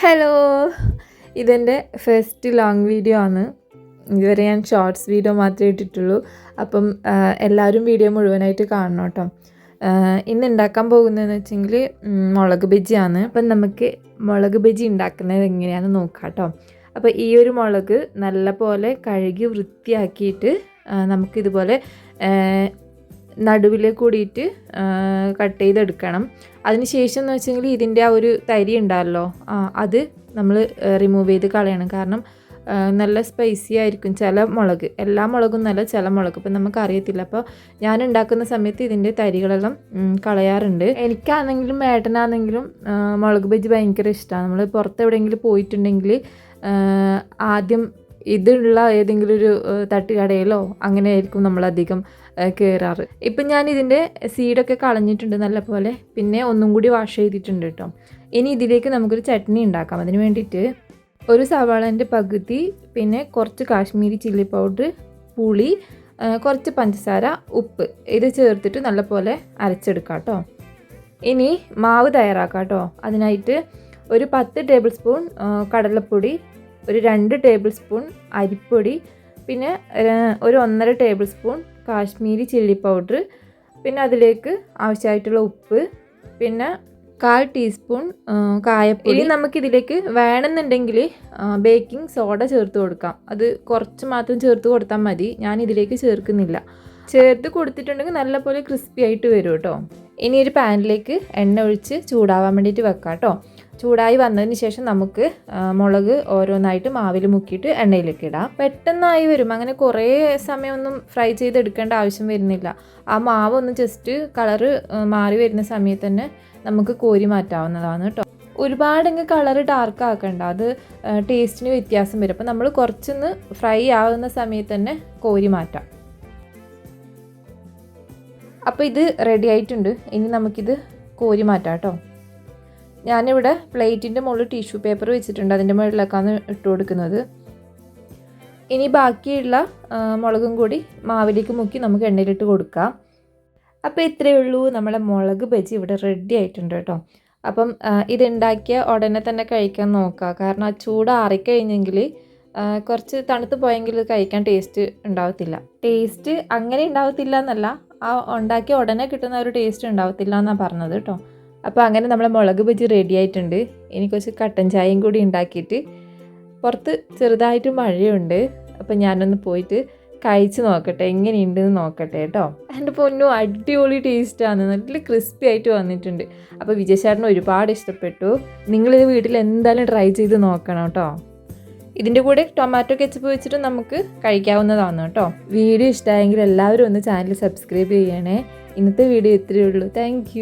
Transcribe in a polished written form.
Hello, ഇതെൻ്റെ first long video ആണ്. ഇതുവരെ ഞാൻ ഷോർട്സ് വീഡിയോ മാത്രമേ ഇട്ടിട്ടുള്ളൂ. അപ്പം എല്ലാവരും വീഡിയോ മുഴുവനായിട്ട് കാണണം കേട്ടോ. ഇന്ന് ഉണ്ടാക്കാൻ പോകുന്നതെന്ന് വെച്ചെങ്കിൽ മുളക് ബജിയാണ്. അപ്പം നമുക്ക് മുളക് ബജി ഉണ്ടാക്കുന്നത് എങ്ങനെയാണെന്ന് നോക്കാം കേട്ടോ. അപ്പോൾ ഈ ഒരു മുളക് നല്ല പോലെ കഴുകി വൃത്തിയാക്കിയിട്ട് നമുക്കിതുപോലെ നടുവിൽ കൂടിയിട്ട് കട്ട് ചെയ്തെടുക്കണം. അതിന് ശേഷം എന്ന് വെച്ചെങ്കിൽ ഇതിൻ്റെ ആ ഒരു തരി ഉണ്ടാവല്ലോ, അത് നമ്മൾ റിമൂവ് ചെയ്ത് കളയണം. കാരണം നല്ല സ്പൈസി ആയിരിക്കും ചില മുളക്, എല്ലാ മുളകും നല്ല ചില മുളക് ഇപ്പം നമുക്കറിയത്തില്ല. അപ്പോൾ ഞാൻ ഉണ്ടാക്കുന്ന സമയത്ത് ഇതിൻ്റെ തരികളെല്ലാം കളയാറുണ്ട്. എനിക്കാണെങ്കിലും ഏട്ടനാണെങ്കിലും മുളക് ബജി ഭയങ്കര ഇഷ്ടമാണ്. നമ്മൾ പുറത്തെവിടെയെങ്കിലും പോയിട്ടുണ്ടെങ്കിൽ ആദ്യം ഇതുള്ള ഏതെങ്കിലും ഒരു തട്ടുകടയിലോ അങ്ങനെ ആയിരിക്കും നമ്മളധികം കയറാറ്. ഇപ്പം ഞാൻ ഇതിൻ്റെ സീഡൊക്കെ കളഞ്ഞിട്ടുണ്ട് നല്ല പോലെ, പിന്നെ ഒന്നും കൂടി വാഷ് ചെയ്തിട്ടുണ്ട് കേട്ടോ. ഇനി ഇതിലേക്ക് നമുക്കൊരു ചട്നി ഉണ്ടാക്കാം. അതിന് വേണ്ടിയിട്ട് ഒരു സവാളേൻ്റെ പകുതി, പിന്നെ കുറച്ച് കാശ്മീരി ചില്ലി പൗഡർ, പുളി, കുറച്ച് പഞ്ചസാര, ഉപ്പ് ഇത് ചേർത്തിട്ട് നല്ലപോലെ അരച്ചെടുക്കാം കേട്ടോ. ഇനി മാവ് തയ്യാറാക്കാം കേട്ടോ. അതിനായിട്ട് ഒരു 10 ടേബിൾ സ്പൂൺ കടലപ്പൊടി, ഒരു 2 ടേബിൾ സ്പൂൺ അരിപ്പൊടി, പിന്നെ ഒരു 1.5 table spoon Kashmiri chilli powder, പിന്നെ അതിലേക്ക് ആവശ്യമായിട്ടുള്ള ഉപ്പ്, പിന്നെ 1/4 ടീസ്പൂൺ കായപ്പൊടി. ഇനി നമുക്കിതിലേക്ക് വേണമെന്നുണ്ടെങ്കിൽ ബേക്കിംഗ് സോഡ ചേർത്ത് കൊടുക്കാം. അത് കുറച്ച് മാത്രം ചേർത്ത് കൊടുത്താൽ മതി. ഞാൻ ഇതിലേക്ക് ചേർക്കുന്നില്ല. ചേർത്ത് കൊടുത്തിട്ടുണ്ടെങ്കിൽ നല്ലപോലെ ക്രിസ്പി ആയിട്ട് വരും കേട്ടോ. ഇനി ഒരു പാനിലേക്ക് എണ്ണ ഒഴിച്ച് ചൂടാവാൻ വേണ്ടിയിട്ട് വെക്കാം കേട്ടോ. ചൂടായി വന്നതിന് ശേഷം നമുക്ക് മുളക് ഓരോന്നായിട്ട് മാവിൽ മുക്കിയിട്ട് എണ്ണയിലേക്ക് ഇടാം. പെട്ടെന്നായി വരും, അങ്ങനെ കുറേ സമയമൊന്നും ഫ്രൈ ചെയ്തെടുക്കേണ്ട ആവശ്യം വരുന്നില്ല. ആ മാവ് ഒന്ന് ജസ്റ്റ് കളറ് മാറി വരുന്ന സമയത്ത് തന്നെ നമുക്ക് കോരി മാറ്റാവുന്നതാണ് കേട്ടോ. ഒരുപാടങ്ങ് കളറ് ഡാർക്ക് ആക്കണ്ട, അത് ടേസ്റ്റിന് വ്യത്യാസം വരും. അപ്പോൾ നമ്മൾ കുറച്ചൊന്ന് ഫ്രൈ ആവുന്ന സമയത്ത് തന്നെ കോരി മാറ്റാം. അപ്പോൾ ഇത് റെഡി ആയിട്ടുണ്ട്. ഇനി നമുക്കിത് കോരി മാറ്റാം കേട്ടോ. ഞാനിവിടെ പ്ലേറ്റിൻ്റെ മുകളിൽ ടിഷ്യൂ പേപ്പർ വെച്ചിട്ടുണ്ട്, അതിൻ്റെ മുകളിലേക്കാണ് ഇട്ട് കൊടുക്കുന്നത്. ഇനി ബാക്കിയുള്ള മുളകും കൂടി മാവിലേക്ക് മുക്കി നമുക്ക് എണ്ണയിലിട്ട് കൊടുക്കാം. അപ്പോൾ ഇത്രയേ ഉള്ളൂ, നമ്മളെ മുളക് ബജി ഇവിടെ റെഡി ആയിട്ടുണ്ട് കേട്ടോ. അപ്പം ഇതുണ്ടാക്കിയ ഉടനെ തന്നെ കഴിക്കാൻ നോക്കുക. കാരണം ആ ചൂട് ആറിക്കഴിഞ്ഞെങ്കിൽ കുറച്ച് തണുത്ത് പോയെങ്കിൽ കഴിക്കാൻ ടേസ്റ്റ് ഉണ്ടാവത്തില്ല. ടേസ്റ്റ് അങ്ങനെ ഉണ്ടാവത്തില്ല എന്നല്ല, ആ ഉണ്ടാക്കിയ ഉടനെ കിട്ടുന്ന ഒരു ടേസ്റ്റ് ഉണ്ടാവത്തില്ല എന്നാണ് പറഞ്ഞത് കേട്ടോ. അപ്പോൾ അങ്ങനെ നമ്മളെ മുളക് ബജി റെഡി ആയിട്ടുണ്ട്. ഇനി കുറച്ച് കട്ടൻ ചായയും കൂടി ഉണ്ടാക്കിയിട്ട്, പുറത്ത് ചെറുതായിട്ട് മഴയുണ്ട്, അപ്പോൾ ഞാനൊന്ന് പോയിട്ട് കഴിച്ച് നോക്കട്ടെ, എങ്ങനെയുണ്ടെന്ന് നോക്കട്ടെ കേട്ടോ. എൻ്റെ പൊന്നു അടിപൊളി ടേസ്റ്റാണ്, നല്ല ക്രിസ്പി ആയിട്ട് വന്നിട്ടുണ്ട്. അപ്പോൾ വിജയശേട്ടന് ഒരുപാട് ഇഷ്ടപ്പെട്ടു. നിങ്ങളിത് വീട്ടിൽ എന്തായാലും ട്രൈ ചെയ്ത് നോക്കണം കേട്ടോ. ഇതിൻ്റെ കൂടെ ടൊമാറ്റോ കെച്ചപ്പ് വെച്ചിട്ട് നമുക്ക് കഴിക്കാവുന്നതാണ് കേട്ടോ. വീഡിയോ ഇഷ്ടമായെങ്കിൽ എല്ലാവരും ഒന്ന് ചാനൽ സബ്സ്ക്രൈബ് ചെയ്യണേ. ഇന്നത്തെ വീഡിയോ ഇത്രയേ ഉള്ളൂ. താങ്ക്